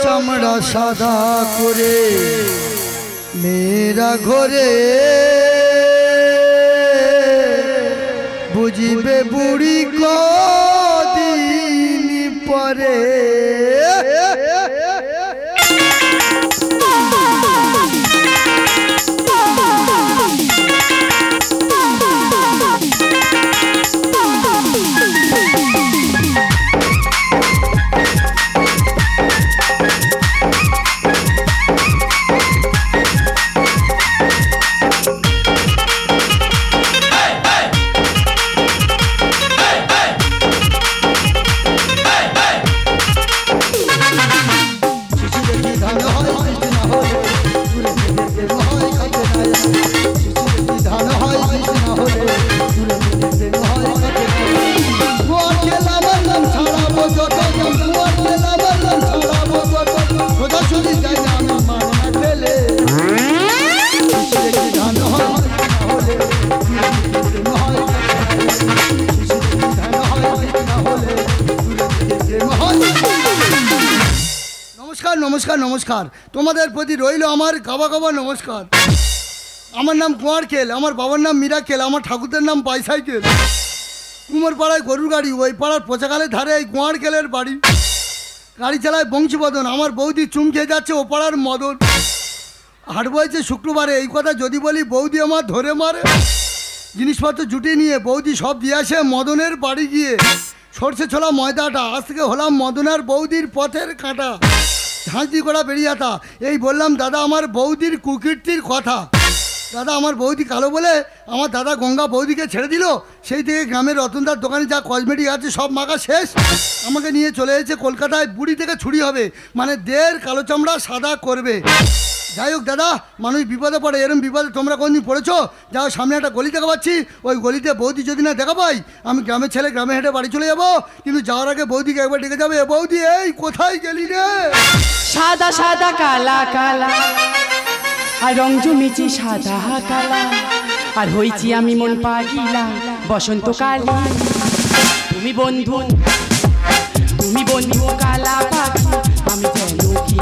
চামড়া সাদা করে মেয়েরা ঘরে বুঝিবে বুড়ি কদিন পরে। নমস্কার নমস্কার, তোমাদের প্রতি রইল আমার গাবা গাবা নমস্কার। আমার নাম কুমার খেল, আমার বাবার নাম মীরা খেল, আমার ঠাকুরদের নাম বাইসাইকেল। কুমার পাড়ায় গরুর গাড়ি, ওই পাড়ার পোচাকালের ধারে এই কুমার খেলের বাড়ি। গাড়ি চালায় বংশীবদন, আমার বৌদি চুম খেয়ে যাচ্ছে ও পাড়ার মদন। হাট বয়েছে শুক্রবারে, এই কথা যদি বলি বৌদি আমার ধরে মারে। জিনিসপত্র জুটিয়ে নিয়ে বৌদি সব দিয়ে আসে মদনের বাড়ি গিয়ে। সর্ষে ছোলা ময়দাটা, আজ থেকে হলাম মদনার বৌদির পথের কাঁটা। ঝাঁঝি করা বেরিয়ে আতা, এই বললাম দাদা আমার বৌদির কুকীর্তির কথা। দাদা আমার বৌদি কালো বলে আমার দাদা গঙ্গা বৌদিকে ছেড়ে দিল। সেই থেকে গ্রামের রতনদার দোকানে যা কসমেটিক আছে সব মাখা শেষ। আমাকে নিয়ে চলে এসেছে কলকাতায়, বুড়ি থেকে ছুরি হবে, মানে দের কালো চামড়া সাদা করবে। যাই হোক দাদা, মানুষ বিপদে পড়ে, এরম বিপদে তোমরা কোনদিন পড়েছো? যাও, সামনে একটা গলি দেখা পাচ্ছি, ওই গলিতে বৌদি যদি না দেখা পাই, আমি গ্রামের ছেলে গ্রামে হেঁটে বাড়ি চলে যাবো। কিন্তু যাওয়ার আগে বৌদিকে একবার ডেকে যাবে, বৌদি এই কোথায় গেলি রে? সাদা সাদা কালা কালা আর রং জমেছে সাদা কালা, আর হইছি আমি মন পাগিলা বসন্তকালে। তুমি বন্ধু কালা পাখি, আমি যেন কি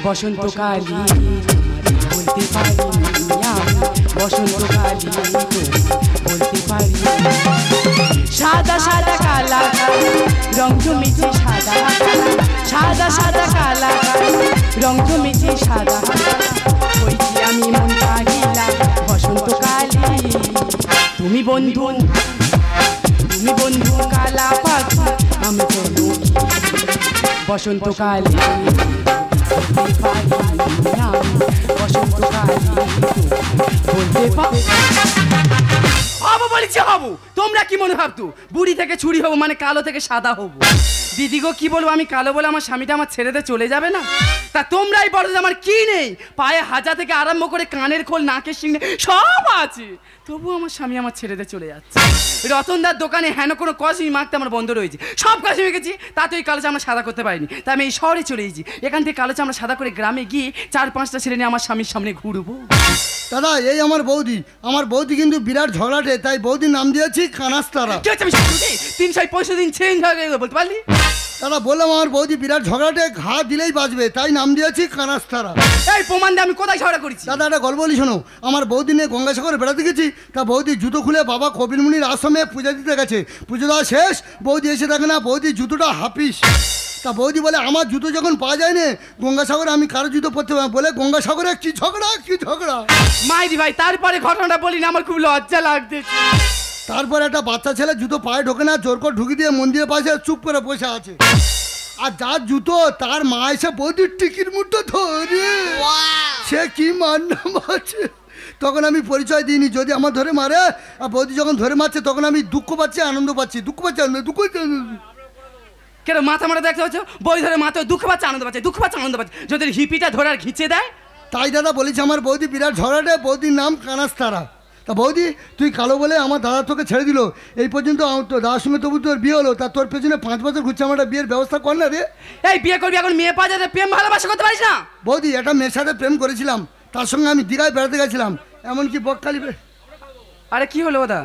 বসন্তকালী বলতে পারি, আমি বসন্তকালী বলতে পারি। সাদা সাদা কালা রং জমেছে সাদা কালা, সাদা সাদা কালা রং জমেছে সাদা কালা, হইছি আমি মন পাগিলা বসন্তকালী। তুমি বন্ধু কালা পাখি, আমি যেন বসন্তকালী তোমরা কি মনে ভাবতো বুড়ি থেকে ছুরি হবো মানে কালো থেকে সাদা হবো? দিদি গো কি বলবো, আমি কালো বলে আমার স্বামীটা আমার ছেড়ে দিয়ে চলে যাবে না? তা তোমরাই বলো যে আমার কি নেই? পায়ে হাজা থেকে আরম্ভ করে কানের খোল, নাকের সিংড়ে সব আছে, তবু আমার স্বামী আমার ছেড়ে দিয়ে চলে যাচ্ছে। রতনদার দোকানে হেন কোনো কসমি মাখতে আমার বন্ধ রয়েছে, সব কসমি মেখেছি, তাতে ওই কালো চামড়া সাদা করতে পারিনি। তাই আমি এই শহরে চলে এসেছি, এখান থেকে কালো চামড়া সাদা করে গ্রামে গিয়ে 4-5টা ছেলে নিয়ে আমার স্বামীর সামনে ঘুরবো। দাদা এই আমার বৌদি কিন্তু বিরাট ঝগড়াটে, তাই বৌদির নাম দিয়েছি কানাস্তারা। 365 দিন চেঞ্জ হয়ে গেল, বলতে পারলি? দাদা বললাম আমার বৌদি বিরাট ঝগড়াটে, ঘা দিলেই বাজবে, তাই নাম দিয়েছি কানাস্তারা। এই প্রমাণ দিয়ে আমি কোথায় ঝগড়া করেছি? দাদা একটা গল্প বলি শোনো। আমার বৌদি নিয়ে গঙ্গাসাগরে বেড়াতে গেছি, তা বৌদি জুতো খুলে বাবা কবির মুনির আশ্রমে পূজা দিতে গেছে। পুজো দেওয়া শেষ, বৌদি এসে দেখে না বৌদির জুতোটা হাফিস। তা বৌদি বলে আমার জুতো যখন পাওয়া যায় না গঙ্গাসাগরে, আমি কারো জুতো পরতে পারবো বলে গঙ্গাসাগরে কি ঝগড়া মাইরি ভাই। তারপরে ঘটনাটা বলি না, আমার খুব লজ্জা লাগতেছে। তারপর একটা বাচ্চা ছেলে জুতো পায়ে ঢোকে না, জোর করে ঢুকি দিয়ে মন্দিরের পাশে চুপ করে বসে আছে। আর যার জুতো তার মা এসে বৌদির টিকির মুঠো ধরে, সে কি মারনাম আছে। তখন আমি পরিচয় দিইনি, যদি আমার ধরে মারে, আর বৌদি যখন ধরে মারছে তখন আমি দুঃখ পাচ্ছি আনন্দ পাচ্ছি। কেন মাথা মারা দেখতে হচ্ছে? বই ধরে মাথা দুঃখ পাচ্ছে আনন্দ পাচ্ছে, যদি হিপিটা ধরে আর ঘিচে দেয়। তাই দাদা বলেছি আমার বৌদি বিরাট ঝগড়াটে, বৌদির নাম কানাস্তারা। তা বৌদি তুই কালো বলে আমার দাদা তোকে ছেড়ে দিল, এই পর্যন্ত তোর দাদার সঙ্গে তবু তোর বিয়ে হলো, তা তোর পেছনে 5 বছর ঘুরছে, আমার বিয়ের ব্যবস্থা কর না রে। এই বিয়ে করবি এখন, মেয়ে পাওয়া যাতে প্রেম ভালোবাসা করতে পারিস না? বৌদি একটা মেয়ের সাথে প্রেম করেছিলাম, তার সঙ্গে আমি দীঘায় বেড়াতে গেছিলাম, এমনকি বকখালি। আরে কি হলো ওটা?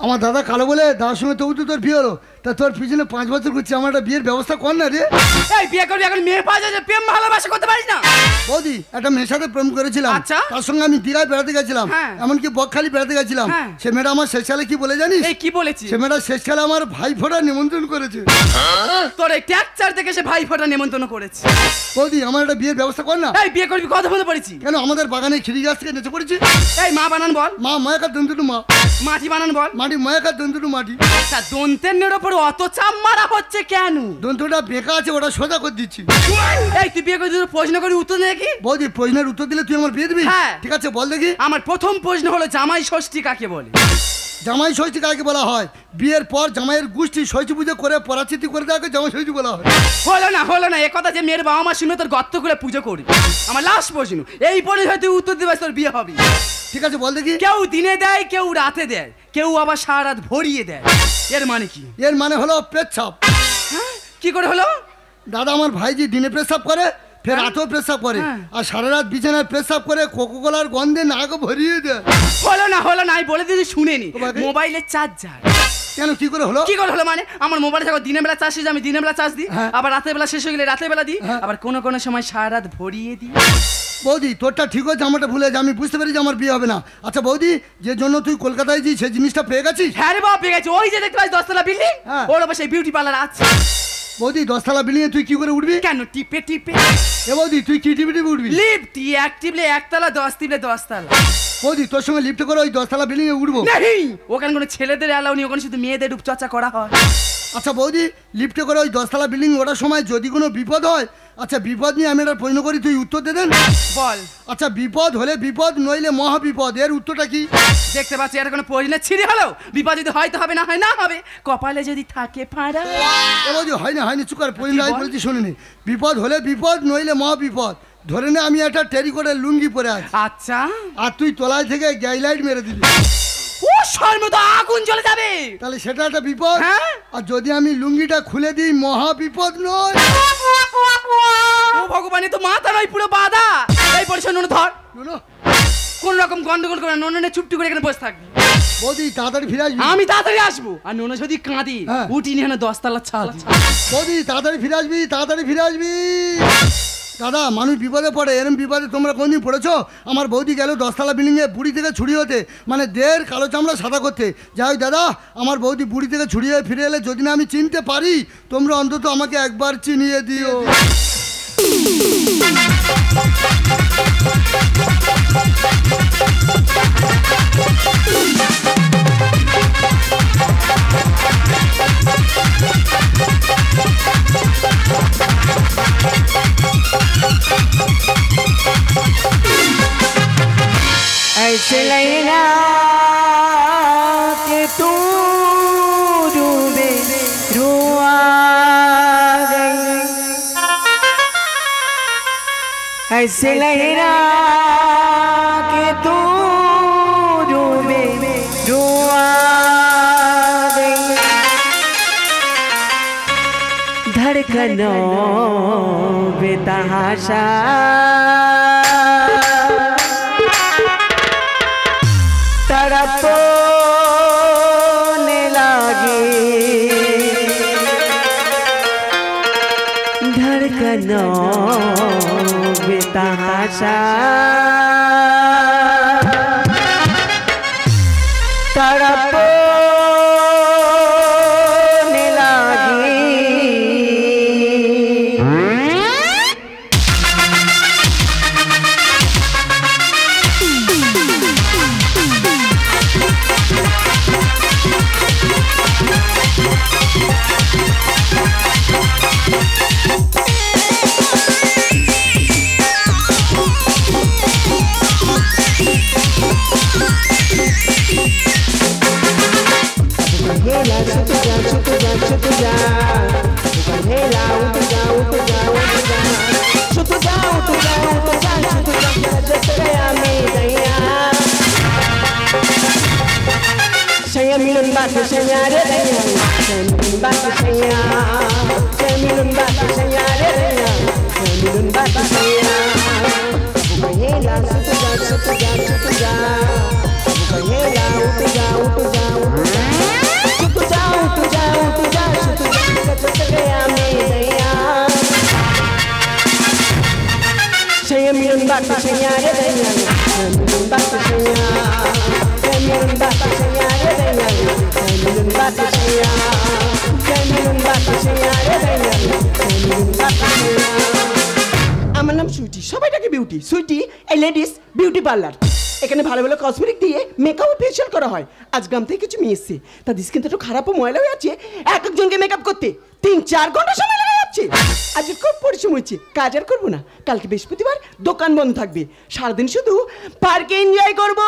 আমার দাদা কালো বলে দাদার সঙ্গে তবু তো তোর বিয়ে হলো, তা তোর পিছনে 5 বছর ঘুরছি, আমার একটা বিয়ের ব্যবস্থা কর না রে। এই বিয়ে করবি এখন, মেয়ে পাওয়া যায়, প্রেম ভালোবাসা করতে পারিস না? বৌদি একটা মেয়ের সাথে প্রেম করেছিলাম, আচ্ছা। তার সঙ্গে আমি দীঘায় বেড়াতে গেছিলাম, হ্যাঁ। এমনকি বকখালি বেড়াতে গেছিলাম। হ্যাঁ। সে মেয়েটা আমার শেষকালে কি বলে জানিস? এই কি বলেছি? সে মেয়েটা শেষকালে আমার ভাই ফোটা নিমন্ত্রণ করেছে। তোর এই ট্যাকচার থেকে সে ভাই ফোটা নেমন্তন্ন করেছে। বৌদি আমার একটা বিয়ের ব্যবস্থা কর না। এই বিয়ে করবি কথা বলতে পারিছি? কেন আমাদের বাগানে খিরি গাছ থেকে নেচে পড়েছি। এই মা বানান বল। মা মায়াকার দন্তু মা, মাটি বানান বল। মাটি মায়াকার দন্তু মাটি। তা দন্তের ওপর অত চাপ মারা হচ্ছে কেন? দন্তটা বেঁকা আছে, ওটা সোজা করে দিচ্ছি। এই তুই বিয়ে করে প্রশ্ন করে উত্তর দে দেখি। বৌদি প্রশ্নের উত্তর দিলে তুই আমার বিয়ে দিবি? হ্যাঁ। ঠিক আছে বল দেখি। আমার প্রথম প্রশ্ন হলো জামাই ষষ্ঠী কাকে বলে? জামাই ষষ্ঠী কাকে বলা হয়? বিয়ের পর জামাইয়ের গোষ্ঠী ষষ্ঠী পুজো করে পরাচিতি করে তাকে জামাই ষষ্ঠী বলা হয়। হলো না এ কথা যে মেয়ের বাবা মা শুনে তোর গর্ত করে পুজো করি। আমার লাস্ট প্রশ্ন, এই পরে হয়তো উত্তর দিবি তোর বিয়ে হবে। ঠিক আছে বল দেখি। কেউ দিনে দেয়, কেউ রাতে দেয়, কেউ আবার সারা রাত ভরিয়ে দেয়, এর মানে কি? এর মানে হলো পেচ্ছাপ। হ্যাঁ, কি করে হলো? দাদা আমার ভাইজি দিনে পেশাব করে, ফের হ্যাঁ। রাতেও পেশাব করে, হ্যাঁ। আর সারা রাত বিছানায় পেশাব করে কোকোকোলার গন্ধে নাক ভরিয়ে দেয়। হলো না আমি বলে দিদি শুনেনি। তোমাকে? মোবাইলের চার্জার। কেন কি করে হলো? কি করে হলো মানে আমার মোবাইলে যখন দিনের বেলা চার্জ শেষ আমি দিনের বেলা চার্জ দিই, হ্যাঁ। আবার রাতের বেলা শেষ হয়ে গেলে রাতের বেলা দিই, হ্যাঁ। আবার কোনো সময় সারা রাত ভরিয়ে দিই। বৌদি তোরটা ঠিক হচ্ছে, আমারটা ভুলে যা, আমি বুঝতে পারি যে আমার বিয়ে হবে না। আচ্ছা বৌদি, যে জন্য তুই কলকাতায় যাই সেই জিনিসটা পেয়ে গেছিস? হ্যাঁ রে বাবা পেয়ে গেছি, ওই যে দেখতে পাচ্ছি 10তলা বিল্ডিং, হ্যাঁ। ওর ওপর সেই বিউটি পার্লার আছে। বৌদি 10তলা বিল্ডিং এ তুই কি করে উঠবি? কেন টিপে টিপে? এ বৌদি তুই কি টিপে টিপে উঠবি? লিফট এক টিপলে 1 তলা, 10 টিপলে 10 তলা। বৌদি তোর সঙ্গে লিফটে করে ওই 10তলা বিল্ডিং এ উঠবো? নেই, ওখানে কোনো ছেলেদের অ্যালাউ নেই, ওখানে শুধু মেয়েদের রূপচর্চা করা হয়। আচ্ছা বৌদি, লিফটে করে ওই 10তলা বিল্ডিং ওঠার সময় যদি কোনো বিপদ হয়, আচ্ছা বিপদ নিয়ে আমি একটা প্রশ্ন করি, তুই উত্তর দে দেন। বল। আচ্ছা বিপদ হলে বিপদ, নইলে মহাবিপদ, এর উত্তরটা কি? দেখতে পাচ্ছি এটা কোনো প্রয়োজনের ছিঁড়ে হলো। বিপদ যদি হয়তো হবে, না হয় না হবে, কপালে যদি থাকে ফাঁড়া। এ বৌদি হয়নি চুকার প্রশ্ন বল? বলছি শুনিনি। বিপদ হলে বিপদ, নইলে মহাবিপদ। ধরে নে আমি একটা টেরিকটের লুঙ্গি পরে আছি, আচ্ছা, আর তুই তলায় থেকে গ্যাইলাইট মেরে দিবি, ও সর্বদা আগুন জ্বলে যাবে। তাহলে সেটা একটা বিপদ। হ্যাঁ। আর যদি আমি লুঙ্গিটা খুলে দিই, মহাবিপদ নয়? ও ভগবান, এ তো মাথা নয় পুরো বাধা। এই পরিচ্ছন্ন ধর, শোনো, কোন রকম গন্ডগোল করে নননে চুপটি করে এখানে বসে থাকবি। বৌদি তাড়াতাড়ি ফিরে আসবি। আমি তাড়াতাড়ি আসবো, আর নন যদি কাঁদি হ্যাঁ। উঠি নিয়ে 10 তলার ছাদ। বৌদি তাড়াতাড়ি ফিরে আসবি, তাড়াতাড়ি ফিরে আসবি। দাদা মানুষ বিপদে পড়ে, এরম বিপদে তোমরা কোনদিন পড়েছো? আমার বৌদি গেল 10তলা বিল্ডিংয়ে বুড়ি থেকে ছুরি হতে, মানে দেড় কালো চামড়া সাদা করতে। যাই হোক দাদা, আমার বৌদি বুড়ি থেকে ছুরি হয়ে ফিরে এলে যদি না আমি চিনতে পারি, তোমরা অন্তত আমাকে একবার চিনিয়ে দিও। ऐसे लैला के तू डूबे रुआ गई, ऐसे लैला के तू डूबे रुआ गई, धड़कनों बेतहाशा तड़पने लगी, धड़कनों बेतहाशा तड़पने लगी। Saya minum batu saya ada daya, saya minum batu saya minum batu saya ada daya, saya minum batu saya. Bukan hela setuja, bukan hela utuja. Beauty sweety এই লেডিস বিউটি পার্লার। এখানে ভালো ভালো কসমেটিক দিয়ে makeup facial করা হয়। আজ গ্রাম থেকে কিছু মেয়ে এসছে, তাদের স্কিন তো একটু খারাপ ও ময়লা হয়ে আছে। এক একজনকে মেকআপ করতে 3-4 ঘন্টা সময় লেগে যাচ্ছে। আজ খুব পরিশ্রম হচ্ছে, কাজ আর করবো না। কালকে বৃহস্পতিবার দোকান বন্ধ থাকবে, সারাদিন শুধু পার্কে এনজয় করবো।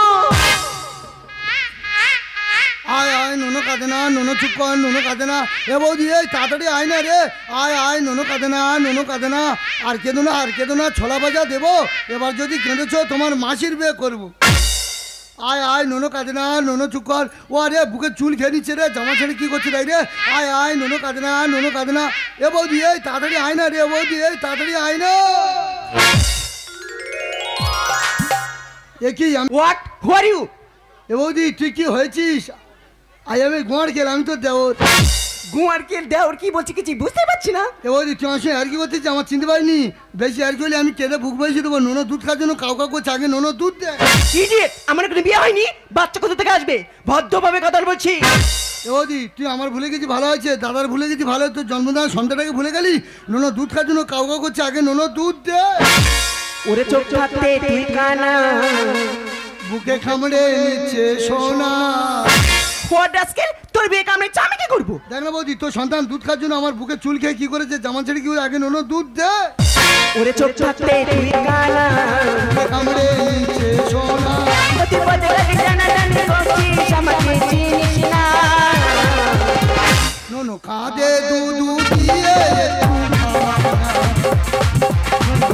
আয় আয় নোনো কাঁদে না, নোনো চুপ কর, নোনো কাঁদে না। এ বৌদি এই তাড়াতাড়ি আয় না রে, আয় আয়, নোনো কাঁদে না, নোনো কাঁদে না। আর কেঁদো না, আর কেঁদো না, ছোলা ভাজা দেবো। এবার যদি কেঁদেছো তোমার মাসির বিয়ে করবো। আয় আয়, নোনো কাঁদে না, নোনো চুপ কর। ও আরে বুকে চুল খেয়ে নিচ্ছে রে, জামা ছেড়ে কি করছে তাই রে। আয় আয়, নোনো কাঁদে না, নোনো কাঁদে না। এ বৌদি এই তাড়াতাড়ি আয় না রে, বৌদি এই তাড়াতাড়ি আয় না। এ কি হোয়াট, হু আর ইউ? এ বৌদি তুই কি হয়েছিস? আই আমি গোয়ার খেল, আমি তো দেওর। গোয়ার কেল দেওর কি বলছি কিছু বুঝতে পারছি না। এ বৌদি তুই আমার সঙ্গে আর কি করতেছিস? আমার চিনতে পারিনি। বেশি আর কি হলে আমি কেঁদে বুক বসে দেবো। নোনো দুধ খাওয়ার জন্য কাউ কাউ করছে, আগে নোনো দুধ দে। ইডিয়েট, আমার কোনো বিয়ে হয়নি, বাচ্চা কোথা থেকে আসবে? ভদ্রভাবে কথা বলছি। এ বৌদি তুই আমার ভুলে গেছি ভালো হয়েছে, দাদার ভুলে গেছি ভালো, তোর জন্মদিন সন্তানটাকে ভুলে গেলি। নোনো দুধ খাওয়ার জন্য কাউ কাউ করছে, আগে নোনো দুধ দে। ওরে চোখ থাকতে তুই কানা, বুকে খামড়ে নিচ্ছে সোনা। হোয়াট আজকে তোর বিয়ে কামড়ে আমি কি করবো? দেখ না বৌদি, তোর সন্তান দুধ খাওয়ার জন্য আমার বুকে চুল খেয়ে কি করেছে, জামা ছেড়ে কি করে, আগে নোনো দুধ দে। ওরে চোখ থাকতে তুই কানা, বুকে খামড়ে নিচ্ছে সোনা। অতি পথে লাগে টানাটানি করছিস, আমাকে চিনিস না। নোনো কাঁদে দুধ দিয়ে,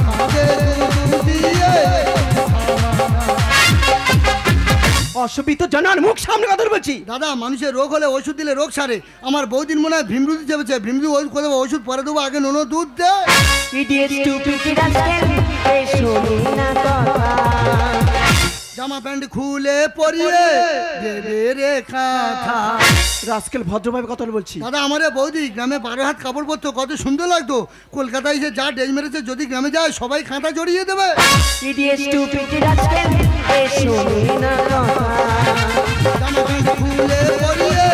কাঁদে দুধ দিয়ে। অসুবিধা জানার মুখ সামনে কথা বলছি। দাদা মানুষের রোগ হলে ওষুধ দিলে রোগ সারে। আমার বৌদির মনে হয় ভীমরুদি চেপেছে, ভীমরুদি ওষুধ করে দেবো, ওষুধ পরে দেবো, আগে নোনো দুধ দে। ইডিয়েট স্টুপিড রাস্কেল, এই শুনি না কথা। জামা প্যান্ট খুলে পরিয়ে দেবে রে কাঁথা। রাস্কেল ভদ্রভাবে কথা বলছি। দাদা আমার এ বৌদি গ্রামে 12 হাত কাপড় পরতো, কত সুন্দর লাগতো। কলকাতায় এসে যা ডেজ মেরেছে, যদি গ্রামে যায় সবাই কাঁথা জড়িয়ে দেবে। ইডিয়েট স্টুপিড রাস্কেল, এই শুনি না কথা। জামা প্যান্ট খুলে পরিয়ে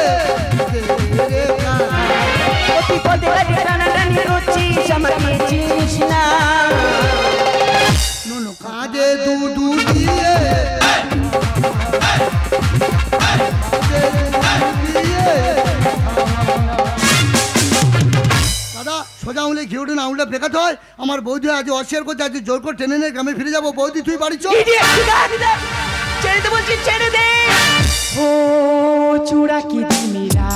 দেবে রে কাঁথা। অতি পথে লাগে টানাটানি করছিস, আমাকে চিনিস না। নোনো কাঁদে দুধ দিয়ে, দাদা সোজা আঙুলে ঘি উঠে না, আঙুলটা বেকাতে হয়। আমার বৌদি আজ অস্বীকার করছে, আজ জোর করে টেনে নিয়ে গ্রামে ফিরে যাবো। বৌদি তুই বাড়ি চল। ছেড়ে দে বলছি, ছেড়ে দে। ও চূড়া কি মেরা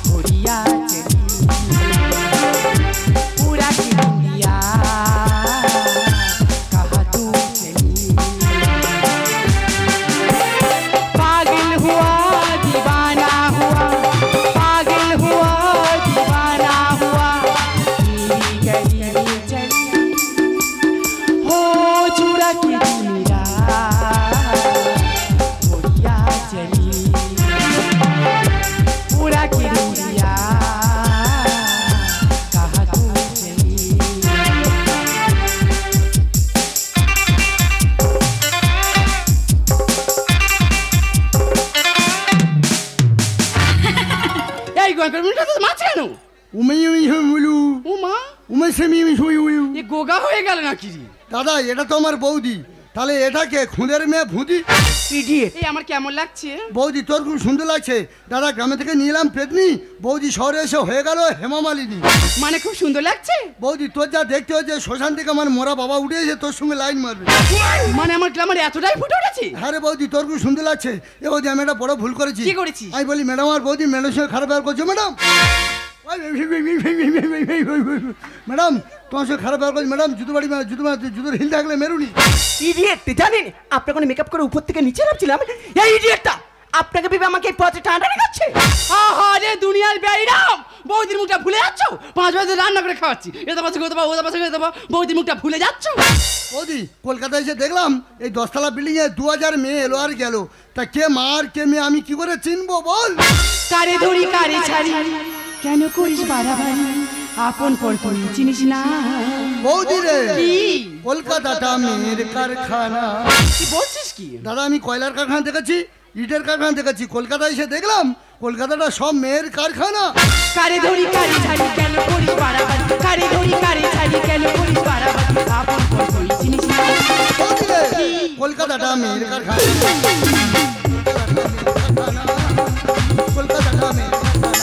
হরিয়া চলি, पूरा की दुनिया कहाँ तू चली। पागल हुआ दीवाना हुआ, पागल हुआ दीवाना हुआ, तेरी गली चली। हो चूड़ा की दुनिया होरिया चली, पूरा की दुनिया कहाँ तू चली। এই গোয়াঙ্কার মুখটা তো মাছ কেন? উমে মুলু ও মা, উমে সেমি এ গোগা হয়ে গেল নাকি রে? দাদা এটা তো আমার বৌদি, তাহলে এটাকে খুঁদের মেয়ে ভুঁদি। ইডিয়েট। এই আমার কেমন লাগছে? বৌদি তোর খুব সুন্দর লাগছে। দাদা গ্রামে থেকে নিয়ে এলাম পেতনি, বৌদি শহরে এসে হয়ে গেল হেমা মালিনী। মানে খুব সুন্দর লাগছে? বৌদি তোর যা দেখতে হচ্ছে শ্মশান থেকে আমার মরা বাবা উঠে এসে তোর সঙ্গে লাইন মারবে। মানে আমার গ্রামের এতটাই ফুটে উঠেছে? হ্যাঁ রে বৌদি তোর খুব সুন্দর লাগছে। এ বৌদি আমি একটা বড় ভুল করেছি। কি করেছিস? আমি বলি ম্যাডাম আর বৌদি ম্যাডামের সঙ্গে খারাপ ব্যবহার করছো ম্যাডাম। ম্যাডাম তোমার সঙ্গে খারাপ ব্যবহার করছি ম্যাডাম। জুতোর হিল থাকলে মেরুনি। ইডিয়েট, জানেন আপনাকে মেকআপ করে উপর থেকে নিচে নামছিলাম, এই ইডিয়েটটা আপনাকে ভেবে আমাকে এই পথে টানাটানি করছে। আহা রে দুনিয়ার বেইরাম, বৌদির মুখটা ভুলে যাচ্ছ? 5 বছর রান্না করে খাওয়াচ্ছি, এটা পাশে খেতে পাবো, ওটা পাশে খেতে পাবো, বৌদির মুখটা ভুলে যাচ্ছ? বৌদি কলকাতায় এসে দেখলাম এই 10 তলা বিল্ডিংয়ে 2000 মেয়ে এলো আর গেল, তা কে মার কে মেয়ে আমি কি করে চিনবো বল? কারে ধরি কারে ছাড়ি, কেন করিস বাড়াবাড়ি, আপন পর তুই চিনিস না। বৌদি রে কি? কলকাতাটা মেয়ের কারখানা। কি বলছিস কি? দাদা আমি কয়লার কারখানা দেখেছি, ইটের কারখানা দেখেছি, কলকাতায় এসে দেখলাম কলকাতাটা সব মেয়ের কারখানা। কারে ধরি কারে ছাড়ি কেন করিস বাড়াবাড়ি, কারে ধরি কারে ছাড়ি কেন করিস বাড়াবাড়ি, আপন পর করিস চিনিস না। বুঝলে? কলকাতাটা মেয়ের কারখানা, কলকাতাটা মেয়ের কারখানা।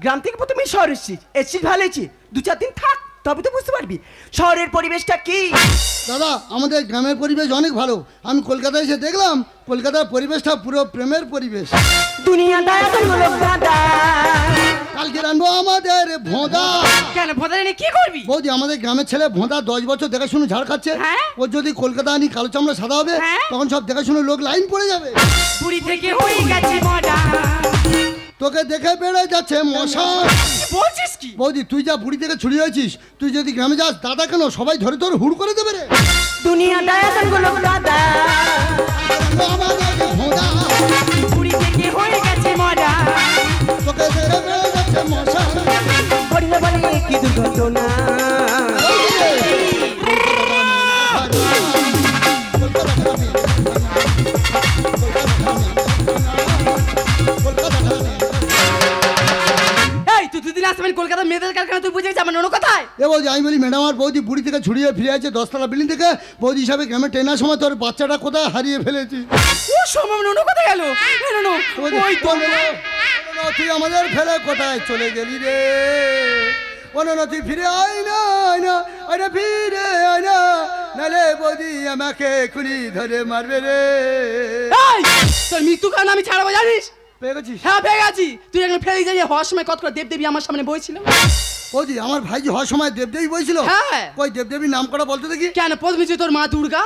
গ্রাম থেকে প্রথমে শহর এসেছিস ভালো হয়েছি, 2-4 দিন থাক তবে তো বুঝতে পারবি শহরের পরিবেশটা কি। দাদা আমাদের গ্রামের পরিবেশ অনেক ভালো, আমি কলকাতায় এসে দেখলাম কলকাতার পরিবেশটা পুরো প্রেমের পরিবেশ। দুনিয়াটা এখন হলো গাদা, কালকে রানবো আমাদের ভোঁদা। কেন ভোঁদা এনে কি করবি? বৌদি আমাদের গ্রামের ছেলে ভোঁদা 10 বছর দেখাশুনো ঝাড় খাচ্ছে, হ্যাঁ? ও যদি কলকাতা আনি কালো চামড়া সাদা হবে, হ্যাঁ? তখন সব দেখাশুনো লোক লাইন পড়ে যাবে। পুরী থেকে হয়ে গেছে মজা, তোকে দেখে বেড়ে যাচ্ছে মশা। বলছিস কি? বৌদি তুই যা বুড়ি থেকে ছুড়ে হয়েছিস, তুই যদি গ্রামে যাস দাদা কেন সবাই ধরে তোর হুড় করে দেবে রে। দুনিয়াটা এখন হলো গাদা, আমাদের ভোঁদা পুরী থেকে হয়ে গেছে মজা, তোকে দেখে বেড়ে যাচ্ছে মশা। বললে বলে কি দুর্ঘটনা, কলকাতা মেয়েদের কারখানা, তুই বুঝে গেছিস আমার অন্য কথায়। এ বৌদি আমি বলি ম্যাডাম আর বৌদি বুড়ি থেকে ছুড়িয়ে ফিরে আছে 10তলা বিল্ডিং থেকে, বৌদি হিসাবে গ্রামে ট্রেনার সময় তোর বাচ্চাটা কোথায় হারিয়ে ফেলেছি। ও সময় অন্য কথায় গেল। ওই তো তুই আমাদের ফেলে কোথায় চলে গেলি রে, অনন তুই ফিরে আয় না, আয় না, আয় না, ফিরে আয় না, নালে বৌদি আমাকে খুনি ধরে মারবে রে। তোর মৃত্যু কারণ আমি ছাড়াবো জানিস? পেয়ে গেছিস? হ্যাঁ পেয়ে গেছি। তুই এখন ফেলে যাই হওয়ার সময় কত করে দেবদেবী আমার সামনে বইছিল। বৌদি আমার ভাইজি হওয়ার সময় দেবদেবী বইছিল? হ্যাঁ। ওই দেবদেবীর নাম করা বলতে দেখি। কেন প্রথমে ছিল তোর মা দুর্গা,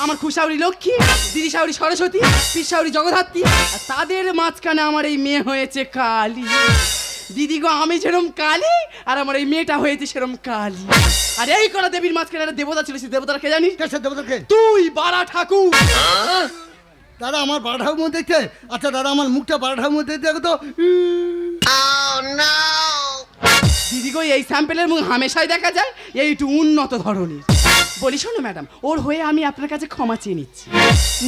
আমার খুশাউরি লক্ষ্মী, দিদি শাউরি সরস্বতী, পিসাউরি জগদ্ধাত্রী, আর তাদের মাঝখানে আমার এই মেয়ে হয়েছে কালী। দিদি গো আমি যেরকম কালী আর আমার এই মেয়েটা হয়েছে সেরকম কালী। আর এই করা দেবীর মাঝখানে একটা দেবতা ছিল, সেই দেবতাকে জানিস? কে সে দেবতাকে? তুই বারা ঠাকুর। দাদা আমার বারোটার মধ্যে দেখতে, আচ্ছা দাদা আমার মুখটা বারোটার মধ্যে দেখতে দেখো তো। দিদি গো এই স্যাম্পেলের মুখ হামেশাই দেখা যায় এইটু উন্নত ধরনের। বলি শোনো ম্যাডাম, ওর হয়ে আমি আপনার কাছে ক্ষমা চেয়ে নিচ্ছি।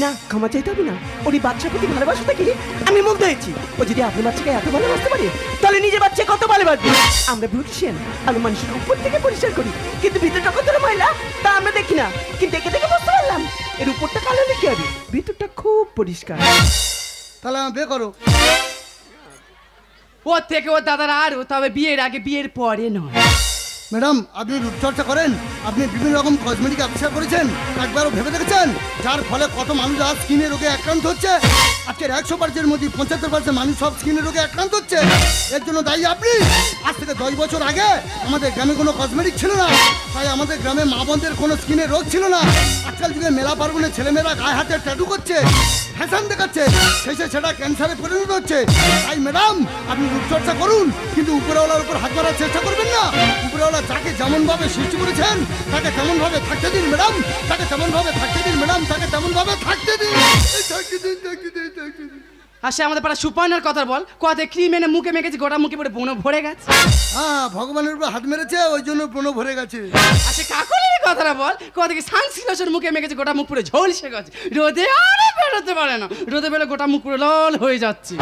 না ক্ষমা চাইতে হবে না, ওর বাচ্চার প্রতি ভালোবাসা থেকে আমি মুগ্ধ হয়েছি। ও যদি আপনার বাচ্চাকে এত ভালোবাসতে পারে তাহলে নিজের বাচ্চা কত ভালোবাসবে। আমরা বিউটিশিয়ান, আমরা মানুষের উপর থেকে পরিষ্কার করি, কিন্তু ভিতরটা কত ময়লা তা আমরা দেখি না, কিন্তু দেখে দেখে বুঝতে পারলাম এর উপরটা কালো লিখে হবে, ভিতরটা খুব পরিষ্কার। তাহলে আমার বিয়ে করো। ওর থেকে ওর দাদারা আরো, তবে বিয়ের আগে বিয়ের পরে নয়। ম্যাডাম আপনি রূপচর্চা করেন, আপনি বিভিন্ন রকম কসমেটিক আবিষ্কার করেছেন, একবারও ভেবে দেখেছেন যার ফলে কত মানুষ আজ স্কিনের রোগে আক্রান্ত হচ্ছে? আজকের 100% মধ্যে 75% মানুষ সব স্কিনের রোগে আক্রান্ত হচ্ছে। এর জন্য দায়ী আপনি। আজ থেকে 10 বছর আগে আমাদের গ্রামে কোনো কসমেটিক ছিল না, তাই আমাদের গ্রামে মা বোনদের কোনো স্কিনের রোগ ছিল না। আজকাল যুগে মেলা পার্বণে ছেলেমেয়েরা গায়ে হাতে ট্যাটু করছে, ফ্যাশন দেখাচ্ছে, শেষে সেটা ক্যান্সারে পরিণত হচ্ছে। তাই ম্যাডাম আপনি রূপচর্চা করুন, কিন্তু উপরওয়ালার উপর হাত মারার চেষ্টা করবেন না। উপরওয়ালা যাকে যেমনভাবে সৃষ্টি করেছেন তাকে তেমনভাবে থাকতে দিন ম্যাডাম, তাকে তেমনভাবে থাকতে দিন ম্যাডাম, তাকে তেমনভাবে থাকতে দিন, থাকতে দিন, থাকতে দিন, থাকতে দিন। আর সে আমাদের পাড়া সুপারনার কথা বল, কোয়াতে ক্রিম এনে মুখে মেখেছে, গোটা মুখে পড়ে বনো ভরে গেছে। হ্যাঁ ভগবানের উপর হাত মেরেছে ওই জন্য ব্রণ ভরে গেছে। আর সে কাকলের কথাটা বল, কোয়া থেকে সানস্ক্রিন মুখে মেখেছে, গোটা মুখ পুরো ঝলসে গেছে, রোদে আরে বেরোতে পারে না, রোদে বেরো গোটা মুখ পুরো লাল হয়ে যাচ্ছে।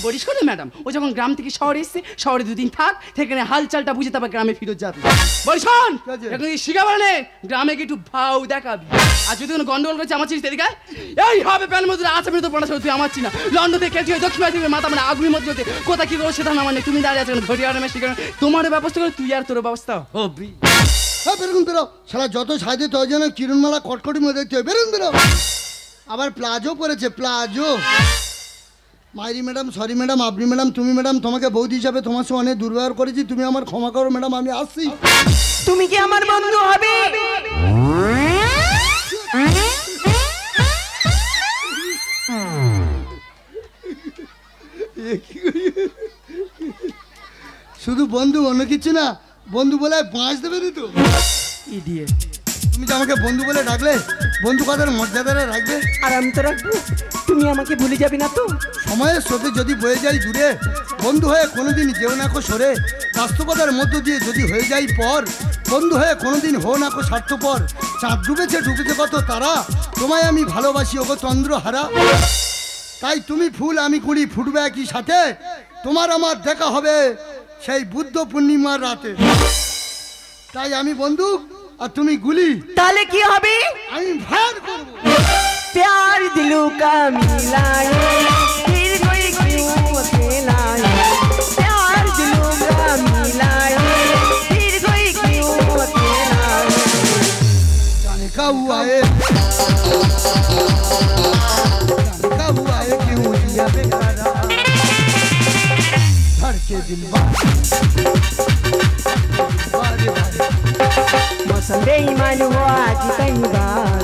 বলিস শোনো ম্যাডাম, ও যখন গ্রাম থেকে শহরে এসছে, শহরে 2 দিন থাক, সেখানে হালচালটা বুঝে তারপর গ্রামে ফিরত যাবে। বলি শোন, এখন শিখা বলে গ্রামে কি একটু ভাও দেখাবি, আর যদি কোনো গন্ডগোল করছে আমার চিনিস এদিকে এই হবে প্যান মধ্যে আছে, আমি তো পড়াশোনা তুই আমার চিনা, লন্ডন থেকে খেলছি দক্ষিণ ভারতের মাথা মানে আগুনের মধ্যে হচ্ছে, কোথা কি করো সেটা না মানে তুমি দাঁড়িয়ে আছো ঘড়ি আরামে শিখানো, তোমার ব্যবস্থা করে তুই আর তোর ব্যবস্থা হবি। হ্যাঁ বেরোন বেরো, সারা যত সাইডে তত যেন কিরণমালা কটকটির মধ্যে দেখতে হয়, বেরোন বেরো। আবার প্লাজো পরেছে, প্লাজো। মাইরি ম্যাডাম, সরি ম্যাডাম, আপনি ম্যাডাম, তুমি ম্যাডাম, তোমাকে বৌদি হিসাবে তোমার সঙ্গে অনেক দুর্ব্যবহার করেছি, তুমি আমার ক্ষমা করো ম্যাডাম, আমি আসছি। তুমি কি আমার বন্ধু হবে? শুধু বন্ধু, অন্য কিছু না। বন্ধু বলে বাঁশ দেবে না তো? ইডিয়েট। তুমি যে আমাকে বন্ধু বলে ডাকলে, বন্ধু কথার মর্যাদাটা রাখবে। আর আমি তো রাখবো, তুমি আমাকে ভুলে যাবে না তো? সময়ের স্রোতে যদি বয়ে যাই দূরে, বন্ধু হয়ে কোনোদিন যেও না কো সরে। বাস্তবতার মধ্য দিয়ে যদি হয়ে যাই পর, বন্ধু হয়ে কোনোদিন হো না কো স্বার্থপর। চাঁদ ডুবেছে ডুবেছে কত তারা, তোমায় আমি ভালোবাসি ওগো চন্দ্রহারা। তাই তুমি ফুল আমি কুড়ি, ফুটবে একই সাথে। তোমার আমার দেখা হবে সেই বুদ্ধ পূর্ণিমার রাতে। তাই আমি বন্দুক আর তুমি গুলি, তাহলে কি হবে? আমি ফায়ার করব। प्यार दिलों का मिला है, फिर कोई क्यों अकेला है? प्यार दिलों का मिला है, फिर कोई क्यों अकेला है? जाने का हुआ है, जाने का हुआ है क्यों दिया बेकारा। धड़के दिल बारे बारे, मौसम बेईमान हुआ आज कई बार।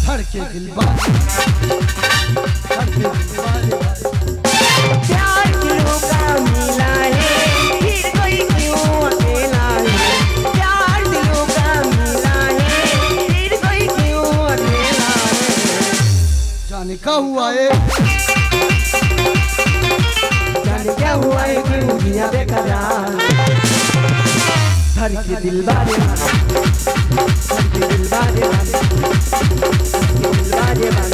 धड़के दिल बारे, धड़के दिल बारे बारे। प्यार दिलों का मिला है, फिर कोई क्यों अकेला है? प्यार दिलों का मिला है, फिर कोई क्यों अकेला है? जाने का हुआ है, जाने क्या हुआ है क्यों दिया बेकरार। धड़के दिल बारे बारे, धड़के दिल बारे बारे, धड़के दिल बारे बारे।